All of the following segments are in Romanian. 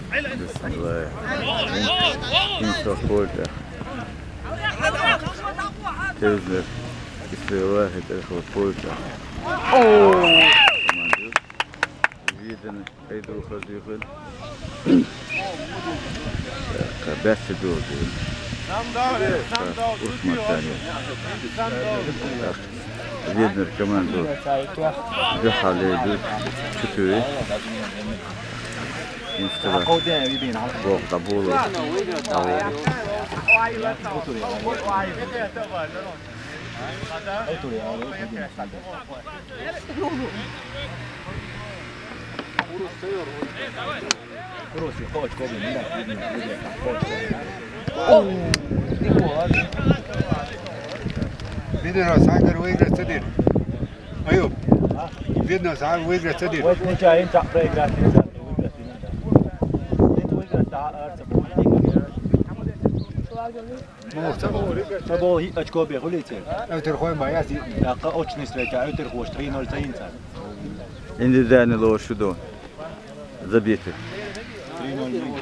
بسم الله ينصف بولتا تزلر يصير واحد اخوة بولتا جيدا ايدو خزيخل بس دول اسمه الثاني جيدا كمان دول جحا ليدو شكوي Instava bog da bolo Видно, сагар выиграть цедир. Аюб. Видно, сагар выиграть цедир. Вот не чаем так проиграть. Табо очко бегулите. Ötür koyma ya. Daqa очнистрека ötür хош 3-0 тайынса. индивидуальный лоу шудо забитый. 3-0.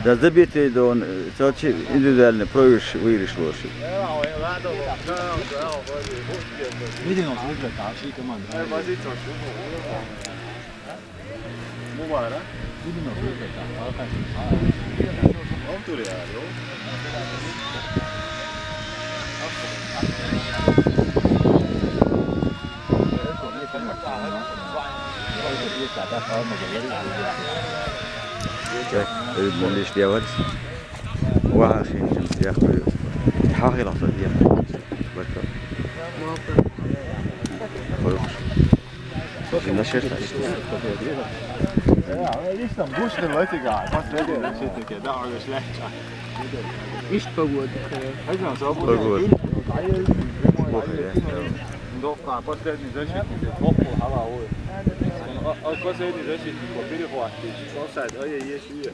Да забитый да он целчи индивидуально проигрыш выигрыш лошадь. Видно, выиграть, а ши команда. Мубара. Видно, выиграть, а как? ليش ديوالس واحد ياخذ حاجة لحظة دي Ja, is dan boos de leute gaat. Wat weet je? Dan zit ik daar weer slecht. Is het goed? Hij is dan zo goed. Doch, pas dat niet zit. Hoppel, hallo. Als pas dat niet zit, wat wil je gewoon? Zo zei het, je hier zie je.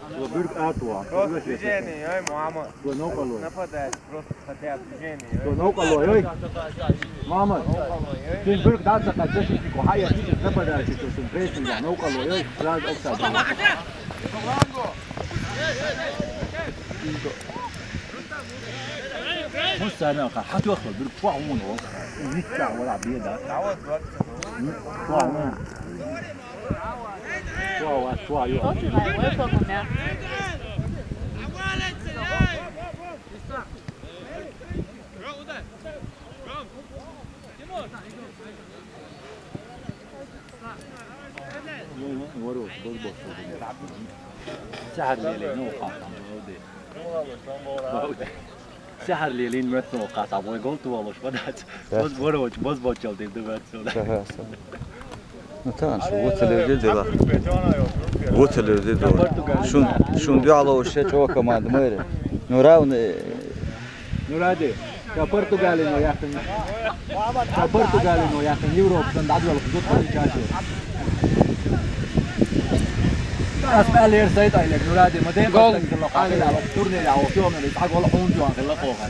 We burg uitwaar. Движение, ой, мама. Нападает, просто хотят движение. Zo nou kan looi. Mama. Geen burg daar zat dat je die koha je niet napadaat je tussen twee ja nou kan looi. Laat ook dat. Moest zijn nou gaat toch wel burg kwam nog. Niet klaar wat bij dat. Kwam. Kwam, joh. سحر ليلين وقاطع سحر ليلين مثل وقاطع وقلت والله شبدات بس بوتشل دي دبت Tamam, وصل ده وصل ده شون دي على وش شو كمان دمير نوراون نورادي يا برتغالي نو ياخن يا برتغالي نو ياخن يوروب سندادو الخطوط بالجاجو اسمع لي رسيت عليك نورادي ما دام قلت لك القاعده على التورني على يوم اللي يتحق ولا حون جوان خلى فوقها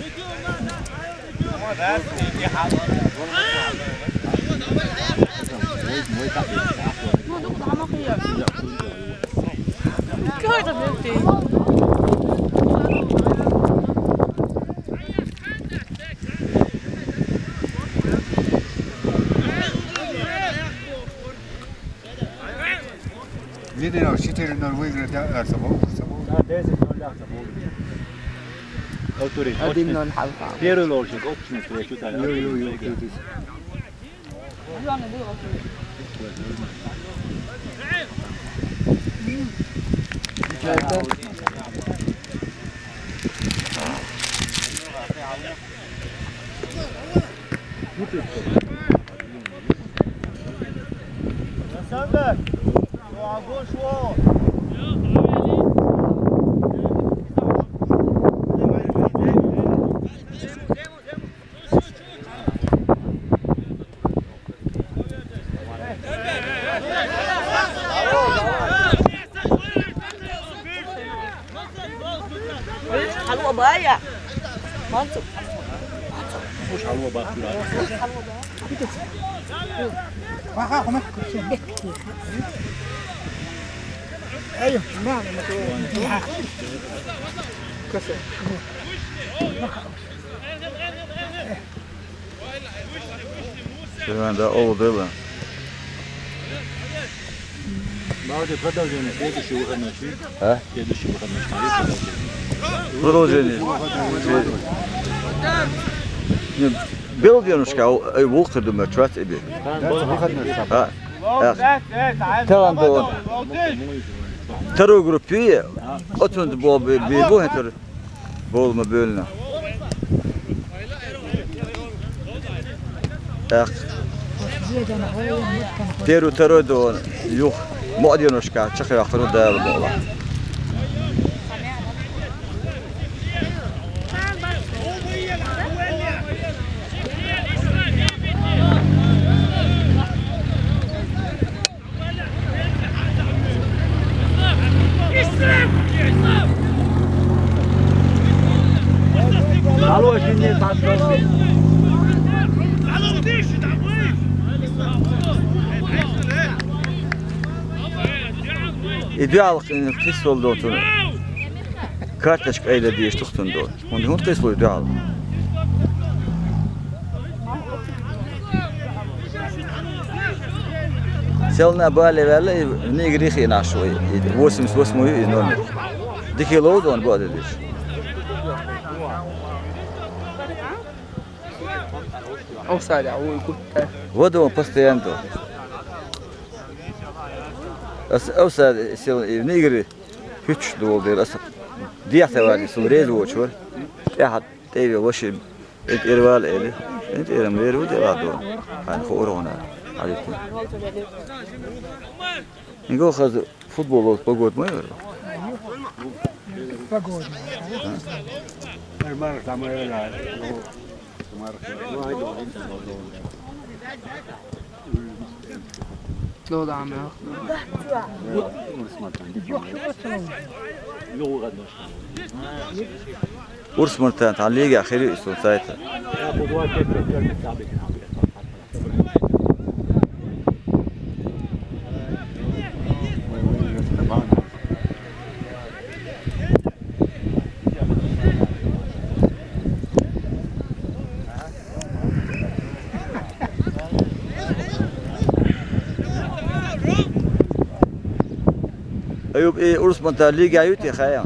Видно, 4-0 выиграть Арсабов. قديم نون حلقة. بيرو لوجيك أوبشن شو تاني؟ يو. Sander, agora show. حلوة بايع منصب مش حلوة بقى ما ايوه نعم كسر Ben de oldu lan. بعد تفضل زين كيف شو خدنا شيء ها؟ كيف شو خدنا شيء Продолжение. Belediye'nin şka bu kırdım çöt ebi. Ha. Tamam bu. Terör grubu otund bu heter bolma bölüne. Terör da yok. Muadiye'nin şka çıkıyor akırı da bu. Alô, gente, tá İdealık kıs oldu otunu. Kartaşk eyle diye tutundu. Onu hund kıs oldu idealık. Selna böyle verle ne girihi naşo. 88 normal. Dikilo da on bu adı diyor. او سالع ويقول Vodo postoянto. Osa sel negri hiç doldu asıl. Diğer tevali sumrez uçur. Ya hat tevi وشي irval eli. Ent eram veru de lado. Han khorona. Aleti. Ngo khaz futbol pogod mu? فقود المرة تعمل لو دعم Urs مرتان تعليق اخيري اسو سايتا. ايوب ايه ارس منتا ليغا يوتي خايا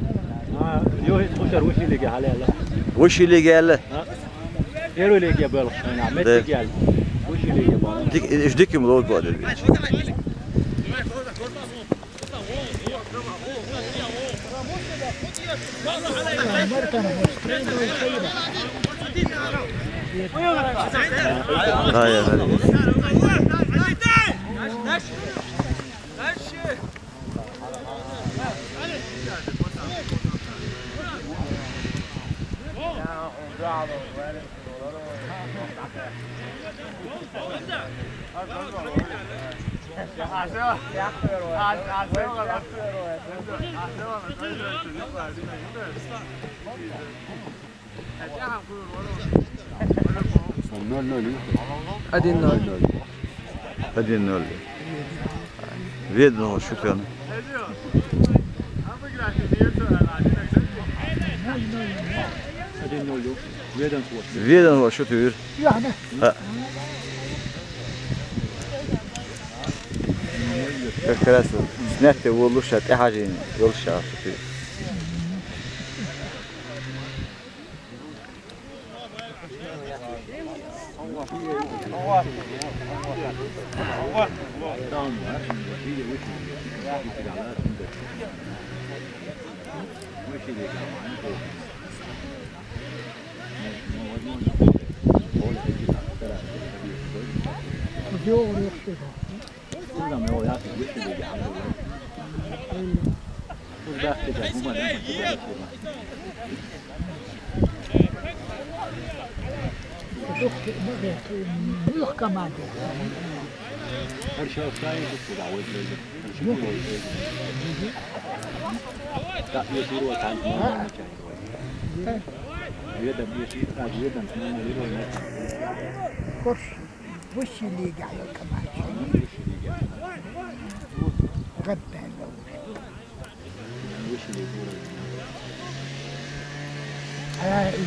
يو هيك خوشر وش اللي قال عليه وش اللي قال له يرو اللي قال انا مت قال وش اللي قال ديك ايش ديك ملود بعد البيت هاي غالي ادي النار هذه النول فيدنا شكرا فيدنا هو شو تقول كراسو سنت ولوشات حاجين يولشا وش اللي قاعد كمان غدا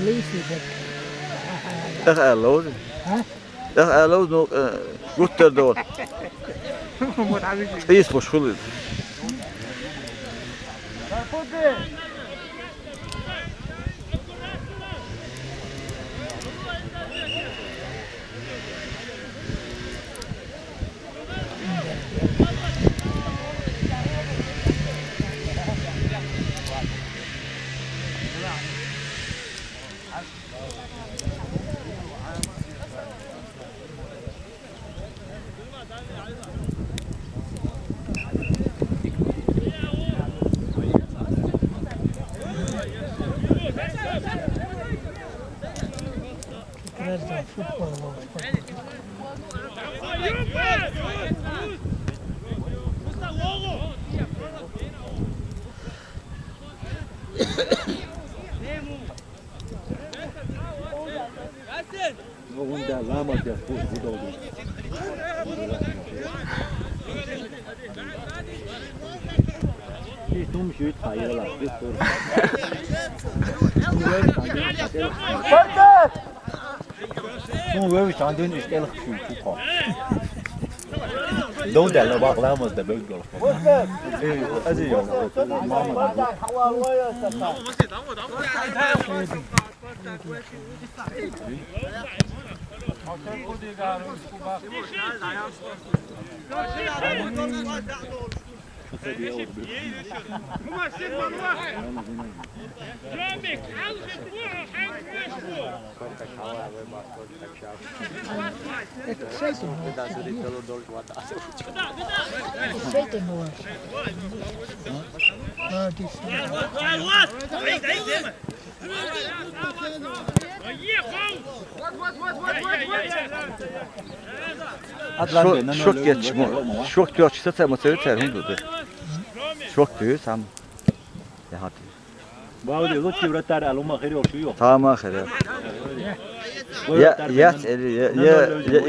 Leesje. Echt lood. Echt lood nog goed erdoor. Is voor schuld. Hoe we staan doen is heel goed gekomen. Doe dat, wacht, laat ons de beugel. Als je jongen, mama. Çok geç mi? Çok geç zaten motoru terhim dedi. Çok büyük tam. Ya hadi. Bağlı yolu çevreler alma khiri yok şu yok. Tamam ahir. Ya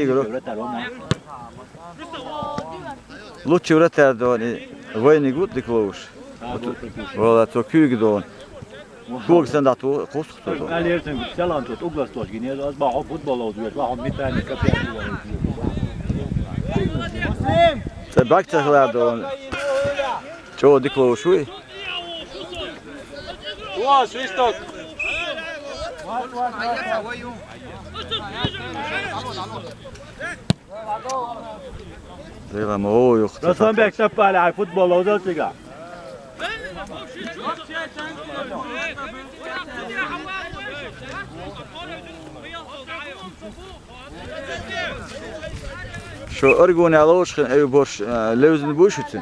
igro. Лучше вратар дони. Войны гуд диклоуш. Вала то küg don. Çok senda to kost to. Aliersen selan tot oglastos gine az ba futbol oluyor. Ba mit tane kapıya. Sen baktılar don. Çoğu diklowuşu. Ua, svistok. Zeyla mo yok. Raslan bekle pala futbol oluyor siga. Şu örgünü alışkın ev boş lezzetli boş için.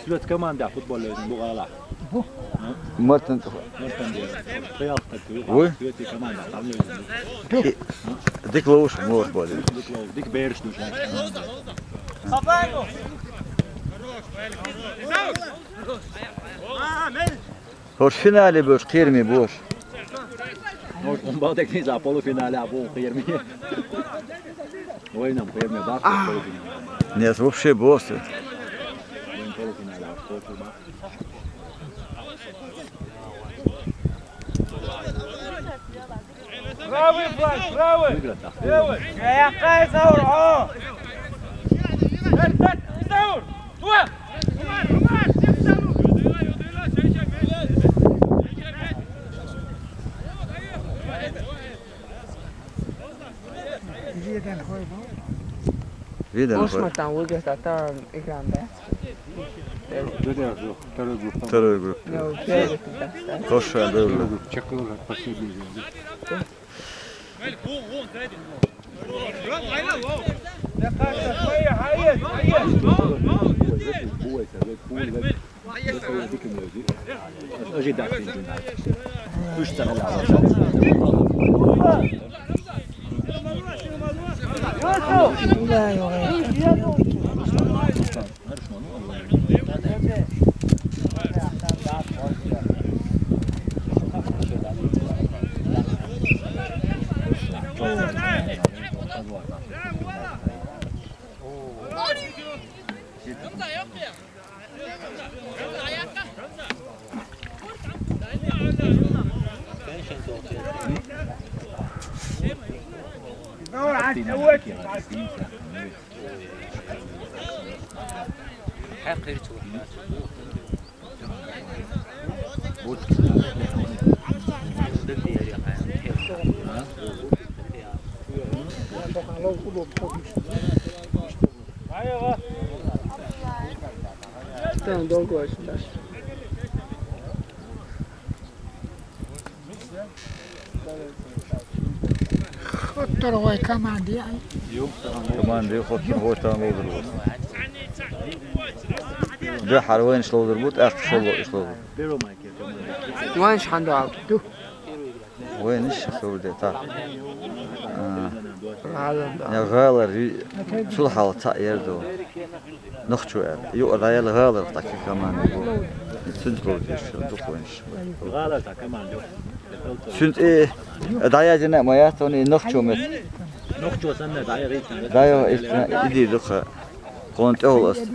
Svet kaman da futbol lezzetli bu gala. Martin. Real Oy. Svet kaman da tam lezzetli. Diklovuş mor böyle. Dik beers dus. Hoş finali boş, kırmı boş. Onbouwt ik niet aan polfinale aan vol keer meer. Hoor je nou keer meer bak polfinale. Нет, вообще boş. Polfinale aan polfinale. Bravo, bravo. Bravo. Ja, ga zo. Oh. Zo. Toe. Видно. Most már tam úgy értettem, igen, de. Второй групп. No, kérdeztem. Хорошая была. Tamam dolgu var şimdi. خطر وای کماندی ای كمان دي خط هو تام يضرب ده حلوين شلو ضربوت اخ شلو وينش عنده عبد دو وين ايش شلو ده تا هذا يا غالر شو الحال تا يردو نخشو يو رايل غالر تاك كمان تسجلوا شو دوكوينش غالر تا كمان دو شنت ايه دايا جنا ما ياتوني نخشو مت نخشو سنة دايا ريت دايا ايدي دخ كنت اول است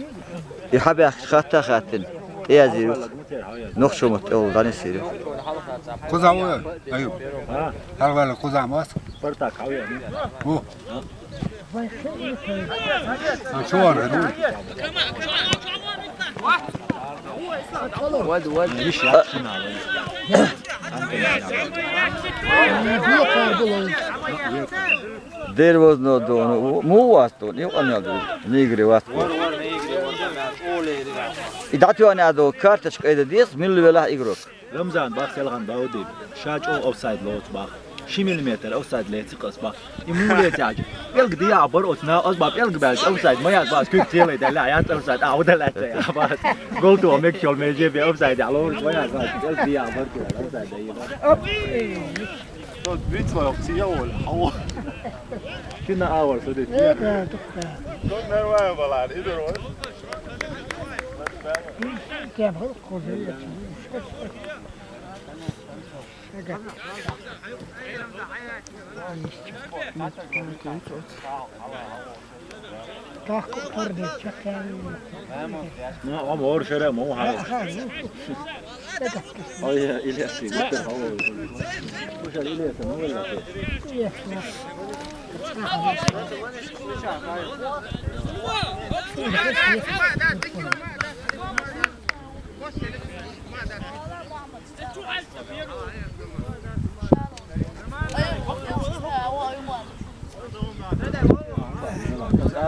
يحب خاطر خاتن ايه زيرو نخشو مت اول داني سيرو Kuzam o. Ayıp. Her böyle kuzam var. برتا كاوية Bu. Şu var değil mi? ود ود ليش يعطينا There was no don. Mu was don. You another. Nigri was. İdati ana ado kartaşk ede diye milli velah igrok. رمضان باخ سلغان باودي شاج او اوفسايد لوت باخ شي مليمتر اوفسايد ليت قص باخ يمولي تاج يلق دي عبر اوتنا اصباب يلق بالك اوفسايد ما يات باس كيك تيلي دلا يات اوفسايد او دلا يا باس جول تو ميك شول ميجي بي اوفسايد على ما يات باس يلق دي عبر اوفسايد دي بيت ما يقصي اول حو كنا اول صدق كنا نوايا بلاد ايدر كان هو قضيه تاخ قرد شكل ما امور شرا مو هذا اي الياس هو وش الياس مو ولا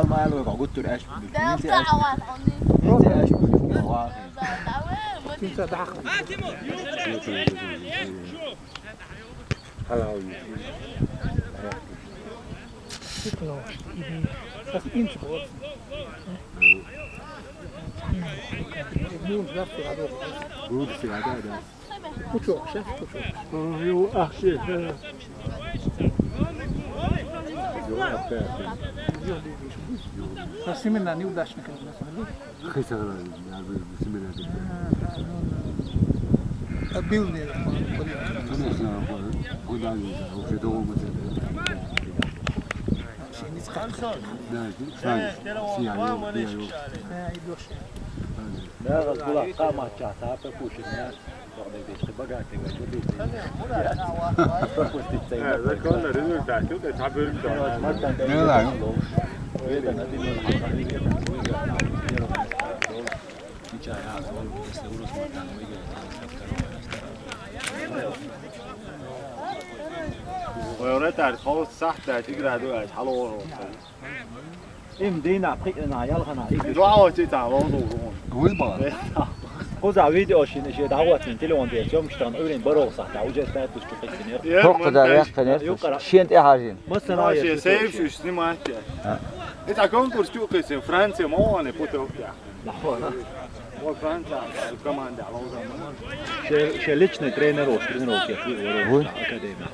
ما له قلت له ايش انت ايش Simena ni udaš nekaj nasmeli. Bil ne. لا غزبلا قامة جاتا بكوش الناس وعندك ديش بقاتي وجودي هذا كنا رزق تعشو تعبر Ne var? ويوريت على خلاص صح تيجي هذا حلو ام دينا بقينا يلغنا دعوة تعاونوا Uyma. قوزع فيديو شيء دعوة من تلون دي يوم اشتغل أولين بروح صح دعوة ستاتوس كفيسينير Çok kadar yakın. Şient ehajin. مثلا شيء سيف شو سنما انت كونكورس شو قيس فرنسا مو انا بوتو لحظة وفرنسا كمان على وزن شيء ليش ترينر وترينر كيف وين؟ أكاديمية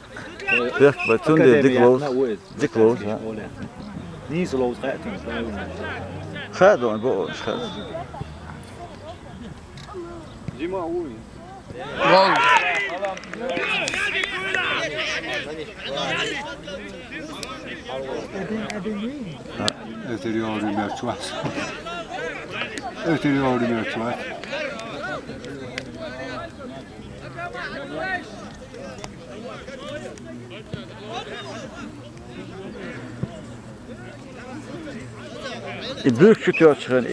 Dek batun de dik los. نيز لوز قاتم خادون بو خاد. جيما اول Ötürüyor mertuat. Ötürüyor mertuat. Büyük kütüyor çıkan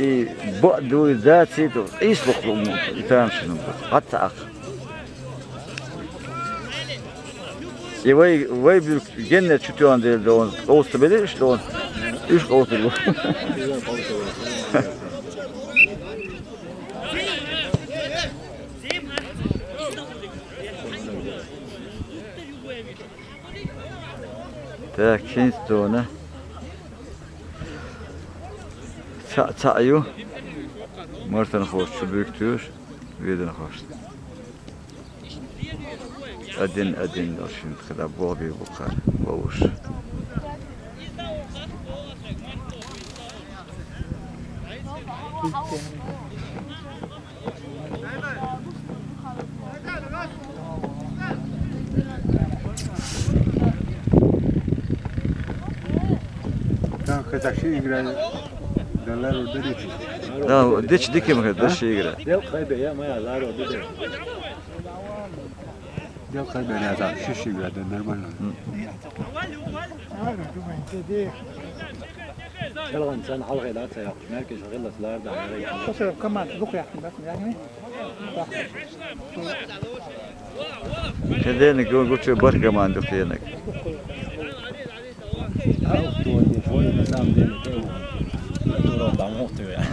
bu zati isbuklu mu itam şunu hatta ak. Vay büyük gene kütüyor değil de on olsa bile işte on üç oldu bu. Tak kinst ona. Ça'yu Martan hoş büyüktür veden hoş. Adin şimdi kadar bu bir bakar boğuş. Tamam kızakşı İngiliz dolar orada değil. Da diç dikim kadar şey gire. Del kaybe ya maya lar o dedi. Yok kaybeder ya da şiş İngiliz normal. Yalgan sen halka la tayak. Merkez gıllatlar da. تصرف كمان ذوق يحكي بس يعني Kendine göçü barkaman dükkanı. Al tuğ diye şöyle mesam diye. Dur o da muhtu ya.